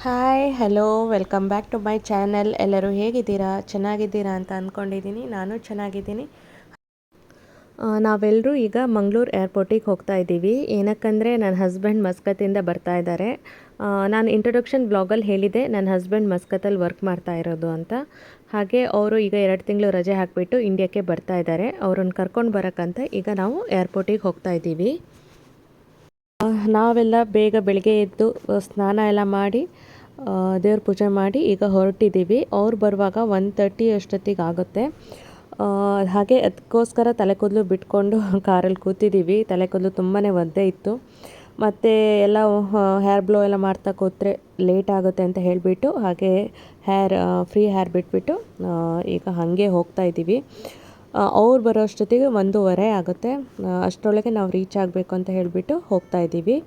Hi hello welcome back to my channel. ಎಲ್ಲರೂ ಹೇಗಿದ್ದೀರಾ? ಚೆನ್ನಾಗಿದ್ದೀರಾ ಅಂತ ಅಂದ್ಕೊಂಡಿದ್ದೀನಿ. ನಾನು ಚೆನ್ನಾಗಿದ್ದೀನಿ. ನಾವೆಲ್ಲರೂ ಈಗ ಮಂಗಳೂರು ಏರ್ಪೋರ್ಟಿಗೆ ಹೋಗ್ತಾ ಇದ್ದೀವಿ. ಏನಕ್ಕಂದರೆ ನನ್ನ ಹಸ್ಬೆಂಡ್ ಮಸ್ಕತ್ತಿಂದ ಬರ್ತಾ ಇದ್ದಾರೆ. ನಾನು ಇಂಟ್ರೊಡಕ್ಷನ್ ಬ್ಲಾಗಲ್ಲಿ ಹೇಳಿದೆ ನನ್ನ ಹಸ್ಬೆಂಡ್ ಮಸ್ಕತ್ತಲ್ಲಿ ವರ್ಕ್ ಮಾಡ್ತಾ ಇರೋದು ಅಂತ. ಹಾಗೆ ಅವರು ಈಗ 2 ತಿಂಗಳು ರಜೆ ಹಾಕಿಬಿಟ್ಟು ಇಂಡಿಯಾಕ್ಕೆ ಬರ್ತಾ ಇದ್ದಾರೆ. ಅವ್ರನ್ನ ಕರ್ಕೊಂಡು ಬರೋಕ್ಕಂತ ಈಗ ನಾವು ಏರ್ಪೋರ್ಟಿಗೆ ಹೋಗ್ತಾ ಇದ್ದೀವಿ. ನಾವೆಲ್ಲ ಬೇಗ ಬೆಳಗ್ಗೆ ಎದ್ದು ಸ್ನಾನ ಎಲ್ಲ ಮಾಡಿ ದೇವ್ರ ಪೂಜೆ ಮಾಡಿ ಈಗ ಹೊರಟಿದ್ದೀವಿ. ಅವ್ರು ಬರುವಾಗ 1:30 ಅಷ್ಟೊತ್ತಿಗೆ ಆಗುತ್ತೆ. ಹಾಗೆ ಅದಕ್ಕೋಸ್ಕರ ತಲೆ ಕೂದಲು ಬಿಟ್ಕೊಂಡು ಕಾರಲ್ಲಿ ಕೂತಿದ್ದೀವಿ. ತಲೆ ಕೂದಲು ತುಂಬಾ ಒದ್ದೆ ಇತ್ತು. ಮತ್ತು ಎಲ್ಲ ಹೇರ್ ಬ್ಲೋ ಎಲ್ಲ ಮಾಡ್ತಾ ಕೂತ್ರೆ ಲೇಟ್ ಆಗುತ್ತೆ ಅಂತ ಹೇಳಿಬಿಟ್ಟು ಹಾಗೆ ಫ್ರೀ ಹೇರ್ ಬಿಟ್ಬಿಟ್ಟು ಈಗ ಹಾಗೆ ಹೋಗ್ತಾ ಇದ್ದೀವಿ. ಅವ್ರು ಬರೋ ಅಷ್ಟೊತ್ತಿಗೆ 1:15 ಆಗುತ್ತೆ. ಅಷ್ಟರೊಳಗೆ ನಾವು ರೀಚ್ ಆಗಬೇಕು ಅಂತ ಹೇಳಿಬಿಟ್ಟು ಹೋಗ್ತಾ ಇದ್ದೀವಿ.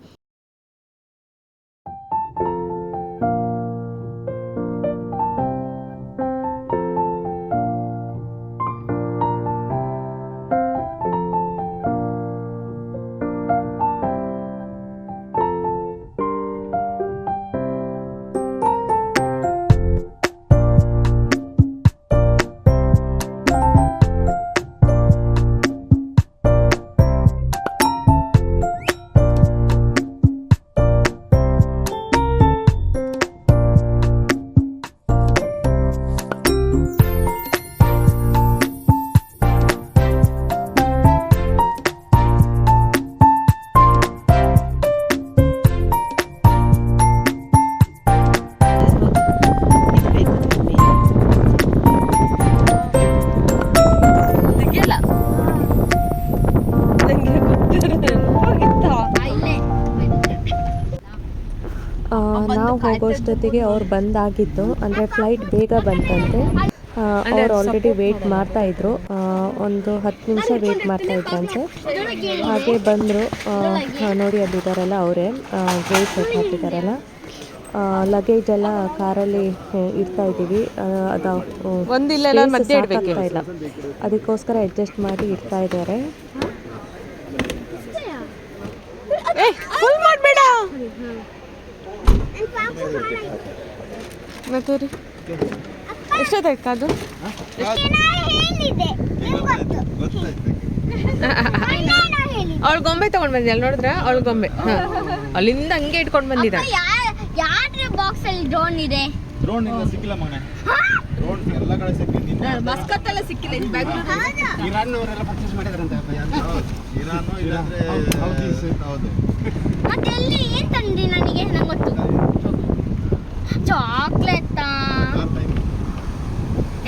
ನಾವು ಹೋಗೋಷ್ಟೊತ್ತಿಗೆ ಅವ್ರು ಬಂದಾಗಿತ್ತು. ಅಂದರೆ ಫ್ಲೈಟ್ ಬೇಗ ಬಂತಂತೆ. ಅವ್ರು ಆಲ್ರೆಡಿ ವೆಯ್ಟ್ ಮಾಡ್ತಾಯಿದ್ರು. ಒಂದು 10 ನಿಮಿಷ ವೆಯ್ಟ್ ಮಾಡ್ತಾಯಿದ್ರಂತೆ. ಹಾಗೆ ಬಂದರು. ನೋಡಿ ಅಲ್ಲಿದ್ದಾರಲ್ಲ ಅವರೇ ಗೇಟ್ ಹಾಕಿದ್ದಾರಲ್ಲ. ಲಗೇಜ್ ಎಲ್ಲ ಕಾರಲ್ಲಿ ಇಡ್ತಾ ಇದ್ದೀವಿ. ಅದು ಸಾಕಾಗ್ತಾ ಇಲ್ಲ, ಅದಕ್ಕೋಸ್ಕರ ಅಡ್ಜಸ್ಟ್ ಮಾಡಿ ಇಡ್ತಾ ಇದ್ದಾರೆ. ಎಷ್ಟೊತ್ತಾಯ್ತು ಅದು? ಅವಳು ಗೊಂಬೆ ತಗೊಂಡ್ ಬಂದಿಲ್ಲ, ನೋಡಿದ್ರ? ಅವಳು ಗೊಂಬೆ ಅಲ್ಲಿಂದ ಹಂಗೆ ಇಟ್ಕೊಂಡು ಬಂದಿದ್ದ. ಬಾಕ್ಸ್ ಅಲ್ಲಿ ಡ್ರೋನ್ ಇದೆ. ಡ್ರೋನ್ ಇಲ್ಲ, ಸಿಕ್ಕಿಲ್ಲ ಮಗನೇ. ಡ್ರೋನ್ ಎಲ್ಲ ಕಡೆ ಸಿಕ್ಕಿಲ್ಲ. ಮಸ್ಕತ್ತಲ್ಲ ಸಿಕ್ಕಿಲ್ಲ. ಇದು ಬೆಂಗಳೂರು ಇರಾನ್ ಅವರೆಲ್ಲ ಪರ್ಚೇಸ್ ಮಾಡಿದಾರಂತೆ. ಇರಾನ್ ಇಲ್ಲಾಂದ್ರೆ ಹೌದು. ಮತ್ತೆ ಎಲ್ಲಿ ಏನ್ ತಂದಿ ನನಗೆ? ನಂಗೆ ಗೊತ್ತು. ಚಾಕ್ಲೇಟ್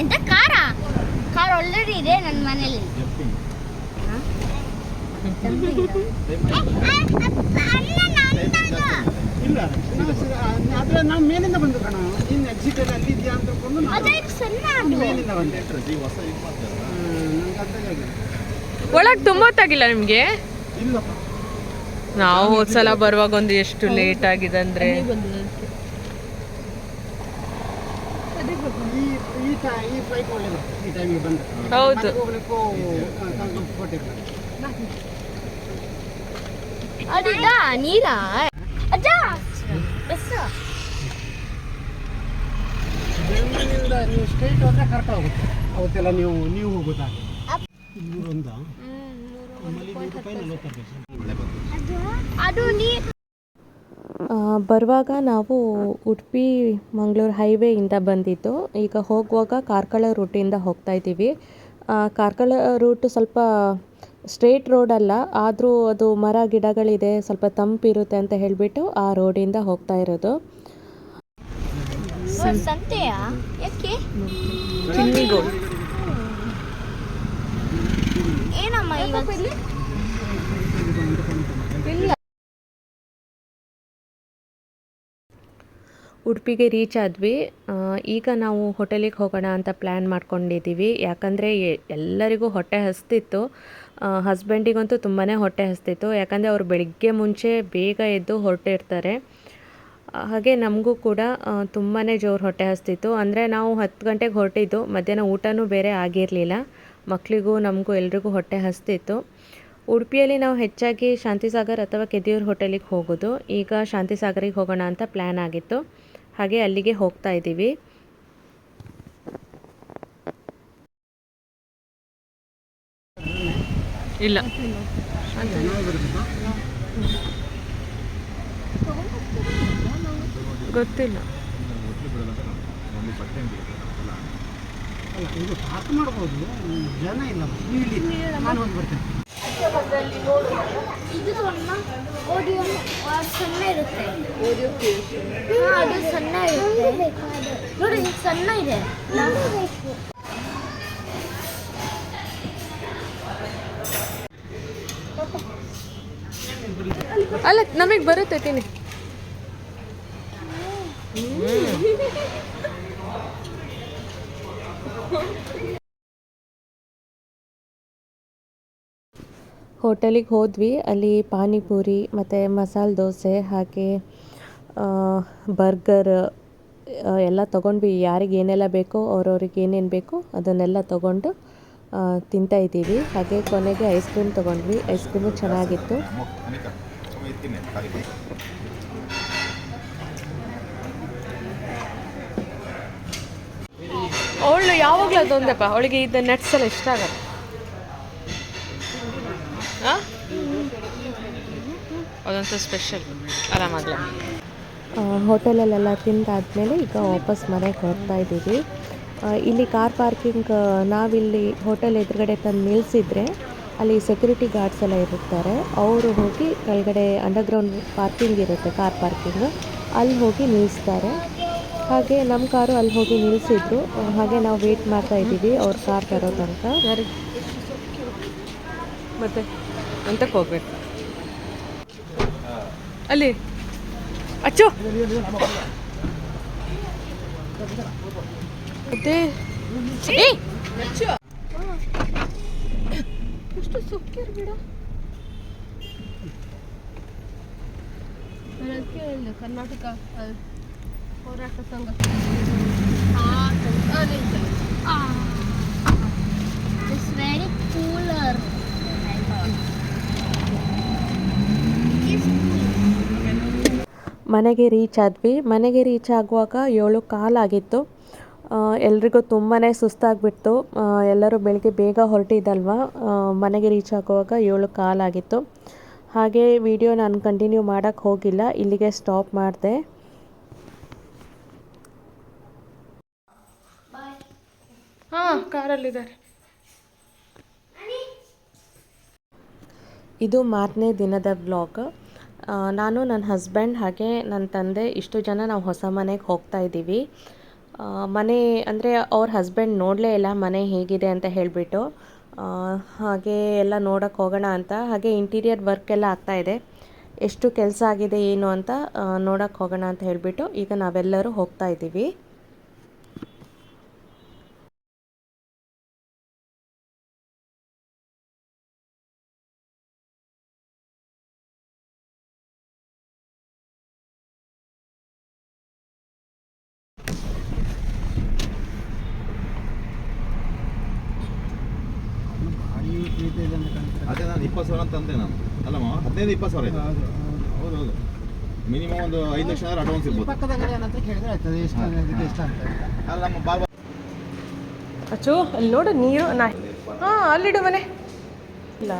ಎಂತ? ಕಾರ್ ಆಲ್ರೆಡಿ ಇದೆ ನನ್ನ ಮನೇಲಿ. ಇಲ್ಲ ಆದ್ರೆ ನಾವು ಮೇಲಿಂದ ಬಂದು ಕಣ. ಇನ್ನು ಎಕ್ಸಿಟ್ ಅಲ್ಲಿ ಇದೆಯಾ ಅಂತ ಮೇಲಿಂದ ಬಂದೆ. ಒಳಗೆ ತುಂಬ ಹೊತ್ತಾಗಿಲ್ಲ ನಿಮಗೆ? ಇಲ್ಲಪ್ಪ, ನಾವು ಹೋದ್ಸಲ ಬರುವಾಗ ಒಂದು ಎಷ್ಟು ಲೇಟ್ ಆಗಿದೆ ಅಂದರೆ. ಈ ಫ್ಲೈಟ್ ಒಳ್ಳೆಯದು. ಈ ಟೈಮಿಗೆ ಬಂದರೆ ಹೌದು. ಹೋಗ್ಲಿಕ್ಕೂ ಕಂಫರ್ಟ್ ಇರ್ತದೆ. ಅದಿದ ನೀರಾ? ಅಜ್ಜ ಬೆಂಗಳೂರಿನಿಂದ ನೀವು ಸ್ಟ್ರೈಟ್ ಹೋದ್ರೆ ಕರೆಕ್ಟ್ ಹೋಗುತ್ತೆ. ಅವತ್ತೆಲ್ಲ ನೀವು ಹೋಗೋದಾಗಿ 101 ನಮ್ಮಲ್ಲಿ ಅದು ನೀ ಬರುವಾಗ ನಾವು ಉಡುಪಿ ಮಂಗಳೂರು ಹೈವೇಯಿಂದ ಬಂದಿದ್ದು. ಈಗ ಹೋಗುವಾಗ ಕಾರ್ಕಳ ರೂಟಿಂದ ಹೋಗ್ತಾ ಇದ್ದೀವಿ. ಕಾರ್ಕಳ ರೂಟು ಸ್ವಲ್ಪ ಸ್ಟ್ರೇಟ್ ರೋಡ್ ಅಲ್ಲ, ಆದರೂ ಅದು ಮರ ಗಿಡಗಳಿದೆ, ಸ್ವಲ್ಪ ತಂಪಿರುತ್ತೆ ಅಂತ ಹೇಳಿಬಿಟ್ಟು ಆ ರೋಡಿಂದ ಹೋಗ್ತಾ ಇರೋದು. ಸಂತೆಯಾ? ಯಾಕೆ? ಚಿನ್ನಿಗೋಳ್ ಏನಮ್ಮ ಇವತ್ತು? ಉಡುಪಿಗೆ ರೀಚ್ ಆದ್ವಿ. ಈಗ ನಾವು ಹೋಟೆಲಿಗೆ ಹೋಗೋಣ ಅಂತ ಪ್ಲ್ಯಾನ್ ಮಾಡ್ಕೊಂಡಿದ್ದೀವಿ. ಯಾಕಂದರೆ ಎಲ್ಲರಿಗೂ ಹೊಟ್ಟೆ ಹಸ್ತಿತ್ತು. ಹಸ್ಬೆಂಡಿಗಂತೂ ತುಂಬಾ ಹೊಟ್ಟೆ ಹಸ್ತಿತ್ತು. ಯಾಕಂದರೆ ಅವರು ಬೆಳಿಗ್ಗೆ ಮುಂಚೆ ಬೇಗ ಎದ್ದು ಹೊರಟಿರ್ತಾರೆ. ಹಾಗೆ ನಮಗೂ ಕೂಡ ತುಂಬಾ ಜೋರು ಹೊಟ್ಟೆ ಹಸ್ತಿತ್ತು. ಅಂದರೆ ನಾವು 10 ಗಂಟೆಗೆ ಹೊರಟಿದ್ದು, ಮಧ್ಯಾಹ್ನ ಊಟನೂ ಬೇರೆ ಆಗಿರಲಿಲ್ಲ. ಮಕ್ಕಳಿಗೂ ನಮಗೂ ಎಲ್ರಿಗೂ ಹೊಟ್ಟೆ ಹಸ್ತಿತ್ತು. ಉಡುಪಿಯಲ್ಲಿ ನಾವು ಹೆಚ್ಚಾಗಿ ಶಾಂತಿಸಾಗರ್ ಅಥವಾ ಕೆದಿಯೂರು ಹೋಟೆಲಿಗೆ ಹೋಗೋದು. ಈಗ ಶಾಂತಿಸಾಗರಿಗೆ ಹೋಗೋಣ ಅಂತ ಪ್ಲ್ಯಾನ್ ಆಗಿತ್ತು. ಹಾಗೆ ಅಲ್ಲಿಗೆ ಹೋಗ್ತಾ ಇದ್ದೀವಿ. ಇಲ್ಲ ಗೊತ್ತಿಲ್ಲ. ಅಲ್ಲ ಇದು ಪಾರ್ಕ್ ಮಾಡ್ಬೋದು, ಜನ ಇಲ್ಲ. ಇಲ್ಲಿ ನಾನು ಹೋಗಿ ಬರ್ತೇನೆ. ಇದು ಸಣ್ಣ ಇರುತ್ತೆ. ಅದು ಸಣ್ಣ ಇರುತ್ತೆ ನೋಡಿ, ಇದು ಸಣ್ಣ ಇದೆ. ಅಲ್ಲ ನಮಗೆ ಬರುತ್ತೆ ತಿನ್ನಿ. ಹೋಟೆಲಿಗೆ ಹೋದ್ವಿ. ಅಲ್ಲಿ ಪಾನಿಪುರಿ ಮತ್ತು ಮಸಾಲೆ ದೋಸೆ ಹಾಗೆ ಬರ್ಗರ್ ಎಲ್ಲ ತೊಗೊಂಡ್ವಿ. ಯಾರಿಗೆ ಏನೆಲ್ಲ ಬೇಕೋ ಅವ್ರವ್ರಿಗೆ ಏನೇನು ಬೇಕೋ ಅದನ್ನೆಲ್ಲ ತೊಗೊಂಡು ತಿಂತಾ ಇದ್ದೀವಿ. ಹಾಗೆ ಕೊನೆಗೆ ಐಸ್ ಕ್ರೀಮ್ ತೊಗೊಂಡ್ವಿ. ಐಸ್ ಕ್ರೀಮು ಚೆನ್ನಾಗಿತ್ತು. ಅವಳು ಯಾವಾಗಲೂ ಅದೊಂದಪ್ಪ, ಅವಳಿಗೆ ಇದು ನಟ್ಸ್ ಎಲ್ಲ ಇಷ್ಟ ಆಗಲ್ಲ. ಅದೊಂದು ಸ್ಪೆಷಲ್ ಆರಾಮಾಗಲ್ಲ. ಹೋಟೆಲಲ್ಲೆಲ್ಲ ತಿಂದಾದ್ಮೇಲೆ ಈಗ ವಾಪಸ್ ಮನೆಗೆ ಹೊರಡ್ತಾ ಇದ್ದೀವಿ. ಇಲ್ಲಿ ಕಾರ್ ಪಾರ್ಕಿಂಗ್ ನಾವಿಲ್ಲಿ ಹೋಟೆಲ್ ಎದುರುಗಡೆ ತಂದು ನಿಲ್ಲಿಸಿದ್ರೆ ಅಲ್ಲಿ ಸೆಕ್ಯೂರಿಟಿ ಗಾರ್ಡ್ಸ್ ಎಲ್ಲ ಇರುತ್ತಾರೆ. ಅವರು ಹೋಗಿ ಕೆಳಗಡೆ ಅಂಡರ್ಗ್ರೌಂಡ್ ಪಾರ್ಕಿಂಗ್ ಇರುತ್ತೆ, ಕಾರ್ ಪಾರ್ಕಿಂಗ್, ಅಲ್ಲಿ ಹೋಗಿ ನಿಲ್ಲಿಸ್ತಾರೆ. ಹಾಗೆ ನಮ್ಮ ಕಾರು ಅಲ್ಲಿ ಹೋಗಿ ನಿಲ್ಲಿಸಿದ್ರು. ಹಾಗೆ ನಾವು ವೇಟ್ ಮಾಡ್ತಾ ಇದ್ದೀವಿ ಅವ್ರ ಕಾರ್ ಬರೋ ತನಕ. ಮತ್ತೆ ಅಂತಕ್ಕೆ ಹೋಗ್ಬೇಕು ಅಲ್ಲಿ ಅಚ್ಚು ಮತ್ತೆ ಎಷ್ಟು ಸುಕ್ಕಿರ್ ಬಿಡ. ಕರ್ನಾಟಕ ಹೋರಾಟ ಸಂಘ ಇಟ್ಸ್ ವೆರಿ ಕೂಲರ್. ಮನೆಗೆ ರೀಚ್ ಆದ್ವಿ. ಮನೆಗೆ ರೀಚ್ ಆಗುವಾಗ 7:15 ಆಗಿತ್ತು. ಎಲ್ರಿಗೂ ತುಂಬಾ ಸುಸ್ತಾಗಿಬಿಡ್ತು. ಎಲ್ಲರೂ ಬೆಳಗ್ಗೆ ಬೇಗ ಹೊರಟಿದ್ದಲ್ವ, ಮನೆಗೆ ರೀಚ್ ಆಗುವಾಗ 7:15 ಆಗಿತ್ತು. ಹಾಗೆ ವಿಡಿಯೋ ನಾನು ಕಂಟಿನ್ಯೂ ಮಾಡೋಕ್ಕೆ ಹೋಗಿಲ್ಲ, ಇಲ್ಲಿಗೆ ಸ್ಟಾಪ್ ಮಾಡಿದೆ. ಹಾಂ, ಕಾರಲ್ಲಿದ್ದಾರೆ. ಇದು ಮಾರನೇ ದಿನದ ವ್ಲಾಗ್. ನಾನು, ನನ್ನ ಹಸ್ಬೆಂಡ್ ಹಾಗೆ ನನ್ನ ತಂದೆ ಇಷ್ಟು ಜನ ನಾವು ಹೊಸ ಮನೆಗೆ ಹೋಗ್ತಾ ಇದ್ದೀವಿ. ಮನೆ ಅಂದರೆ ಅವ್ರ ಹಸ್ಬೆಂಡ್ ನೋಡಲೇ ಇಲ್ಲ ಮನೆ ಹೇಗಿದೆ ಅಂತ ಹೇಳಿಬಿಟ್ಟು. ಹಾಗೆ ಎಲ್ಲ ನೋಡೋಕ್ಕೆ ಹೋಗೋಣ ಅಂತ. ಹಾಗೆ ಇಂಟೀರಿಯರ್ ವರ್ಕ್ ಎಲ್ಲ ಆಗ್ತಾಯಿದೆ. ಎಷ್ಟು ಕೆಲಸ ಆಗಿದೆ ಏನು ಅಂತ ನೋಡೋಕ್ಕೆ ಹೋಗೋಣ ಅಂತ ಹೇಳಿಬಿಟ್ಟು ಈಗ ನಾವೆಲ್ಲರೂ ಹೋಗ್ತಾ ಇದ್ದೀವಿ. ಅದೇ ನಾನು 20,000 ತಂದೆ ನಾನು ಅಲ್ಲಮ್ಮ, 15-20,000 ಇದೆ. ಹೌದು ಹೌದು, ಮಿನಿಮಮ್ ಒಂದು 5 ಲಕ್ಷ ಅಡ್ವಾನ್ಸ್ ಇರ್ಬೋದು. ಪಕ್ಕದ ಕಡೆ ಏನಂತ ಕೇಳಿದ್ರೆ ಆಯ್ತದೆ, ಎಷ್ಟು ಎಷ್ಟು ಅಂತ. ಅಲ್ಲ ನಮ್ಮ ಬಾಬಾ ಅಚ್ಚು ಅಲ್ಲಿ ನೋಡು ನೀರು. ಹಾಂ, ಅಲ್ಲಿಡು ಮನೆ ಇಲ್ಲ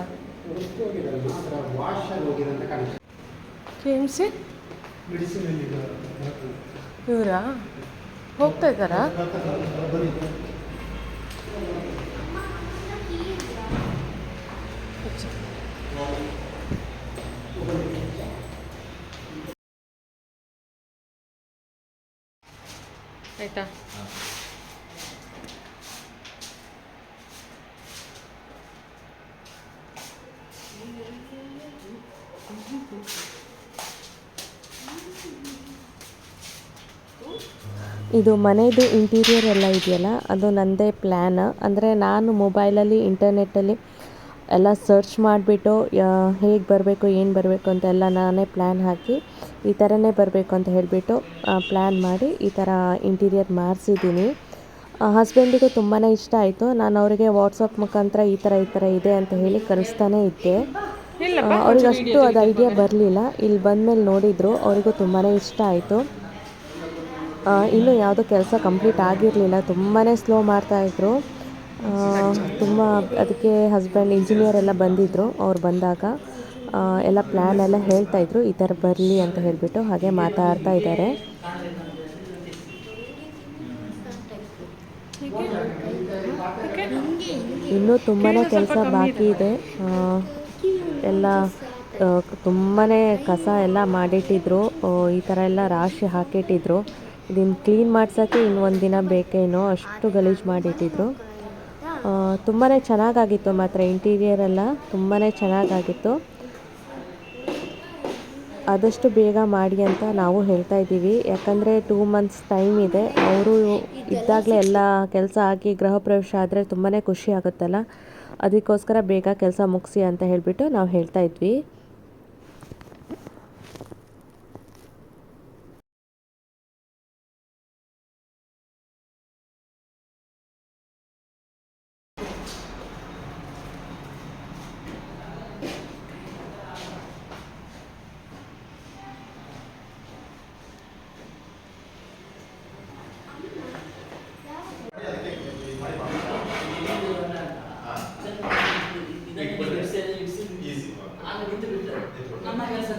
KMC ಇವರಾ ಹೋಗ್ತಾ ಇದ್ದಾರಾ? ಆಯ್ತಾ? ಇದು ಮನೆಯದು ಇಂಟೀರಿಯರ್ ಎಲ್ಲ ಇದೆಯಲ್ಲ, ಅದು ನನ್ನದೇ ಪ್ಲ್ಯಾನ್. ಅಂದರೆ ನಾನು ಮೊಬೈಲಲ್ಲಿ ಇಂಟರ್ನೆಟ್ಟಲ್ಲಿ ಎಲ್ಲ ಸರ್ಚ್ ಮಾಡಿಬಿಟ್ಟು ಹೇಗೆ ಬರಬೇಕು ಏನು ಬರಬೇಕು ಅಂತೆಲ್ಲ ನಾನೇ ಪ್ಲ್ಯಾನ್ ಹಾಕಿ ಈ ಥರನೇ ಬರಬೇಕು ಅಂತ ಹೇಳಿಬಿಟ್ಟು ಪ್ಲ್ಯಾನ್ ಮಾಡಿ ಈ ಥರ ಇಂಟೀರಿಯರ್ ಮಾಡಿಸಿದ್ದೀನಿ. ಹಸ್ಬೆಂಡಿಗೂ ತುಂಬಾ ಇಷ್ಟ ಆಯಿತು. ನಾನು ಅವರಿಗೆ ವಾಟ್ಸಪ್ ಮುಖಾಂತರ ಈ ಥರ ಇದೆ ಅಂತ ಹೇಳಿ ಕಳಿಸ್ತಾನೇ ಇದ್ದೆ. ಅವ್ರಿಗಷ್ಟು ಅದು ಐಡಿಯಾ ಬರಲಿಲ್ಲ. ಇಲ್ಲಿ ಬಂದಮೇಲೆ ನೋಡಿದರು, ಅವರಿಗೂ ತುಂಬಾ ಇಷ್ಟ ಆಯಿತು. ಇನ್ನೂ ಯಾವುದೋ ಕೆಲಸ ಕಂಪ್ಲೀಟ್ ಆಗಿರಲಿಲ್ಲ, ತುಂಬಾ ಸ್ಲೋ ಮಾಡ್ತಾಯಿದ್ರು. ತುಂಬ ಅದಕ್ಕೆ ಹಸ್ಬೆಂಡ್ ಇಂಜಿನಿಯರ್ ಎಲ್ಲ ಬಂದಿದ್ದರು. ಅವ್ರು ಬಂದಾಗ ಎಲ್ಲ ಪ್ಲ್ಯಾನ್ ಎಲ್ಲ ಹೇಳ್ತಾಯಿದ್ರು, ಈ ಥರ ಬರಲಿ ಅಂತ ಹೇಳಿಬಿಟ್ಟು. ಹಾಗೆ ಮಾತಾಡ್ತಾ ಇದ್ದಾರೆ. ಇನ್ನೂ ತುಂಬಾ ಕೆಲಸ ಬಾಕಿ ಇದೆ. ಎಲ್ಲ ತುಂಬಾ ಕಸ ಎಲ್ಲ ಮಾಡಿಟ್ಟಿದ್ರು, ಈ ಥರ ಎಲ್ಲ ರಾಶಿ ಹಾಕಿಟ್ಟಿದ್ರು. ಇದನ್ನು ಕ್ಲೀನ್ ಮಾಡ್ಸೋಕ್ಕೆ ಇನ್ನು ಒಂದು ದಿನ ಬೇಕೇನೋ, ಅಷ್ಟು ಗಲೀಜು ಮಾಡಿಟ್ಟಿದ್ರು. ತುಂಬಾ ಚೆನ್ನಾಗಾಗಿತ್ತು ಮಾತ್ರ, ಇಂಟೀರಿಯರ್ ಎಲ್ಲ ತುಂಬಾ ಚೆನ್ನಾಗಾಗಿತ್ತು. ಆದಷ್ಟು ಬೇಗ ಮಾಡಿ ಅಂತ ನಾವು ಹೇಳ್ತಾ ಇದ್ದೀವಿ, ಯಾಕಂದರೆ 2 months ಟೈಮ್ ಇದೆ. ಅವರು ಇದ್ದಾಗಲೇ ಎಲ್ಲ ಕೆಲಸ ಆಗಿ ಗೃಹ ಪ್ರವೇಶ ಆದರೆ ತುಂಬಾ ಖುಷಿ ಆಗುತ್ತಲ್ಲ, ಅದಕ್ಕೋಸ್ಕರ ಬೇಗ ಕೆಲಸ ಮುಗಿಸಿ ಅಂತ ಹೇಳಿಬಿಟ್ಟು ನಾವು ಹೇಳ್ತಾ ಇದ್ವಿ.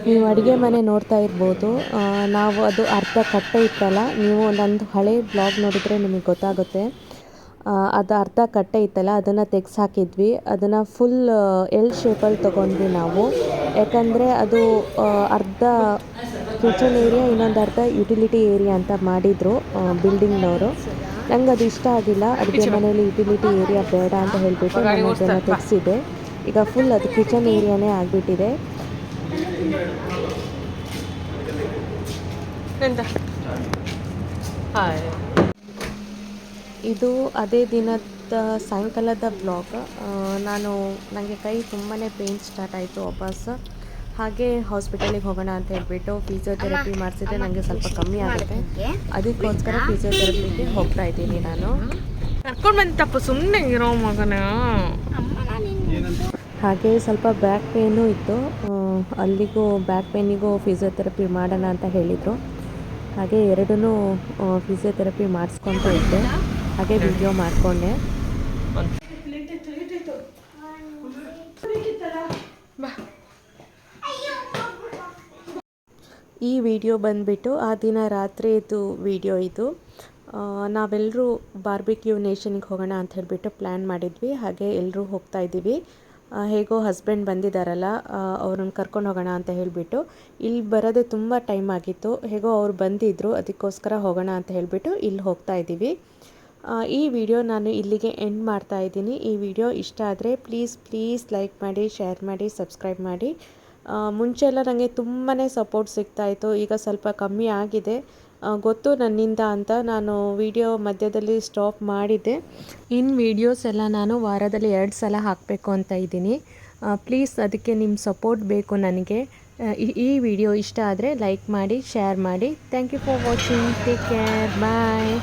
ನೀವು ಅಡುಗೆ ಮನೆ ನೋಡ್ತಾ ಇರ್ಬೋದು. ನಾವು ಅದು ಅರ್ಧ ಕಟ್ಟೆ ಇತ್ತಲ್ಲ, ನೀವು ಒಂದೊಂದು ಹಳೆ ಬ್ಲಾಗ್ ನೋಡಿದರೆ ನಿಮಗೆ ಗೊತ್ತಾಗುತ್ತೆ. ಅದು ಅರ್ಧ ಕಟ್ಟೆ ಇತ್ತಲ್ಲ, ಅದನ್ನು ತೆಗ್ಸಿ ಹಾಕಿದ್ವಿ. ಅದನ್ನು ಫುಲ್ ಎಲ್ ಶೇಪಲ್ಲಿ ತೊಗೊಂಡ್ವಿ ನಾವು, ಯಾಕಂದರೆ ಅದು ಅರ್ಧ ಕಿಚನ್ ಏರಿಯಾ, ಇನ್ನೊಂದು ಅರ್ಧ ಯುಟಿಲಿಟಿ ಏರಿಯಾ ಅಂತ ಮಾಡಿದರು ಬಿಲ್ಡಿಂಗ್ನವರು. ನಂಗೆ ಅದು ಇಷ್ಟ ಆಗಿಲ್ಲ, ಅಡುಗೆ ಮನೆಯಲ್ಲಿ ಯುಟಿಲಿಟಿ ಏರಿಯಾ ಬೇಡ ಅಂತ ಹೇಳಿಬಿಟ್ಟು ನಾನು ಅದನ್ನು ತೆಗೆಸಿದೆ. ಈಗ ಫುಲ್ ಅದು ಕಿಚನ್ ಏರಿಯಾನೇ ಆಗಿಬಿಟ್ಟಿದೆ. ಇದು ಅದೇ ದಿನದ ಸಾಯಂಕಾಲದ ಬ್ಲಾಗ್. ನನಗೆ ಕೈ ತುಂಬಾ ಪೇಯ್ನ್ ಸ್ಟಾರ್ಟ್ ಆಯಿತು ವಾಪಸ್. ಹಾಗೆ ಹಾಸ್ಪಿಟಲಿಗೆ ಹೋಗೋಣ ಅಂತ ಹೇಳ್ಬಿಟ್ಟು ಫಿಸಿಯೋಥೆರಪಿ ಮಾಡಿಸಿದ್ರೆ ನನಗೆ ಸ್ವಲ್ಪ ಕಮ್ಮಿ ಆಗುತ್ತೆ, ಅದಕ್ಕೋಸ್ಕರ ಫಿಸಿಯೋಥೆರಪಿಗೆ ಹೋಗ್ತಾ ಇದ್ದೀನಿ ನಾನು. ಕರ್ಕೊಂಡು ಬಂತಪ್ಪ, ಸುಮ್ಮನೆ ಇರೋ ಮಗನ. ಹಾಗೆ ಸ್ವಲ್ಪ ಬ್ಯಾಕ್ ಪೇಯ್ನು ಇತ್ತು, ಅಲ್ಲಿಗೂ ಬ್ಯಾಕ್ ಪೇಯ್ನಿಗೂ ಫಿಸಿಯೋಥೆರಪಿ ಮಾಡೋಣ ಅಂತ ಹೇಳಿದರು. ಹಾಗೆ ಎರಡೂ ಫಿಸಿಯೋಥೆರಪಿ ಮಾಡಿಸ್ಕೊತ ಇದ್ದೆ, ಹಾಗೆ ವಿಡಿಯೋ ಮಾಡಿಕೊಂಡೆ. ಈ ವಿಡಿಯೋ ಬಂದುಬಿಟ್ಟು ಆ ದಿನ ರಾತ್ರಿದು ವಿಡಿಯೋ ಇದು. ನಾವೆಲ್ಲರೂ ಬಾರ್ಬಿಕ್ಯೂ ನೇಷನ್ಗೆ ಹೋಗೋಣ ಅಂತ ಹೇಳಿಬಿಟ್ಟು ಪ್ಲ್ಯಾನ್ ಮಾಡಿದ್ವಿ. ಹಾಗೆ ಎಲ್ಲರೂ ಹೋಗ್ತಾ ಇದ್ದೀವಿ. ಹೇಗೋ ಹಸ್ಬೆಂಡ್ ಬಂದಿದ್ದಾರಲ್ಲ, ಅವ್ರನ್ನ ಕರ್ಕೊಂಡು ಹೋಗೋಣ ಅಂತ ಹೇಳಿಬಿಟ್ಟು. ಇಲ್ಲಿ ಬರೋದೇ ತುಂಬ ಟೈಮ್ ಆಗಿತ್ತು, ಹೇಗೋ ಅವ್ರು ಬಂದಿದ್ದರು, ಅದಕ್ಕೋಸ್ಕರ ಹೋಗೋಣ ಅಂತ ಹೇಳಿಬಿಟ್ಟು ಇಲ್ಲಿ ಹೋಗ್ತಾ ಇದ್ದೀವಿ. ಈ ವಿಡಿಯೋ ನಾನು ಇಲ್ಲಿಗೆ ಎಂಡ್ ಮಾಡ್ತಾ ಇದ್ದೀನಿ. ಈ ವಿಡಿಯೋ ಇಷ್ಟ ಆದರೆ ಪ್ಲೀಸ್ ಲೈಕ್ ಮಾಡಿ, ಶೇರ್ ಮಾಡಿ, ಸಬ್ಸ್ಕ್ರೈಬ್ ಮಾಡಿ. ಮುಂಚೆ ಎಲ್ಲ ನನಗೆ ತುಂಬಾ ಸಪೋರ್ಟ್ ಸಿಗ್ತಾಯಿತ್ತು, ಈಗ ಸ್ವಲ್ಪ ಕಮ್ಮಿ ಆಗಿದೆ. ಗೊತ್ತು ನನ್ನಿಂದ ಅಂತ ನಾನು ವಿಡಿಯೋ ಮಧ್ಯದಲ್ಲಿ ಸ್ಟಾಪ್ ಮಾಡಿದ್ದೆ. ಇನ್ನು ವೀಡಿಯೋಸ್ ಎಲ್ಲ ನಾನು ವಾರದಲ್ಲಿ 2 ಸಲ ಹಾಕಬೇಕು ಅಂತ ಇದ್ದೀನಿ. ಪ್ಲೀಸ್ ಅದಕ್ಕೆ ನಿಮ್ಮ ಸಪೋರ್ಟ್ ಬೇಕು ನನಗೆ. ಈ ವಿಡಿಯೋ ಇಷ್ಟ ಆದರೆ ಲೈಕ್ ಮಾಡಿ, ಶೇರ್ ಮಾಡಿ. Thank you for watching. Take care, bye.